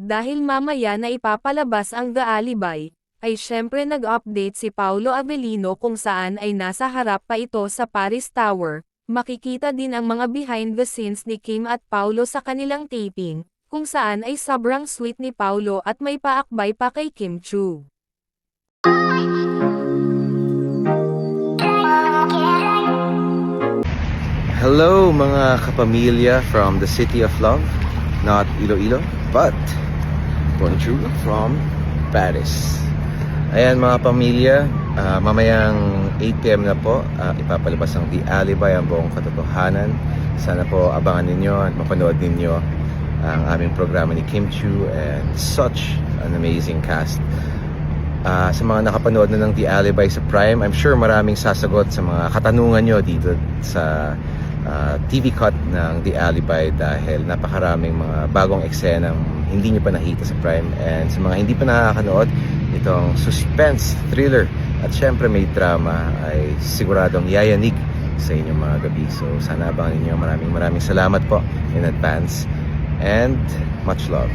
dahil mamaya na ipapalabas ang The Alibi, ay syempre nag-update si Paolo Avellino kung saan ay nasa harap pa ito sa Paris Tower. Makikita din ang mga behind the scenes ni Kim at Paolo sa kanilang taping, kung saan ay sobrang sweet ni Paolo at may paakbay pa kay Kim Chu. Hello mga kapamilya from the City of Love, not Iloilo, but bonjour from Paris. Ayan mga pamilya, mamayang 8 PM na po, ipapalabas ang The Alibi, ang buong katotohanan. Sana po abangan ninyo at mapanood ninyo ang aming programa ni Kim Chu and such an amazing cast. Sa mga nakapanood na ng The Alibi sa Prime, I'm sure maraming sasagot sa mga katanungan nyo dito sa TV cut ng The Alibi dahil napakaraming mga bagong eksenang hindi nyo pa nakita sa Prime. And sa mga hindi pa nakakanood, itong suspense, thriller at syempre may drama ay siguradong yayanig sa inyong mga gabi. So sana abangan ninyo. Maraming salamat po in advance and much love.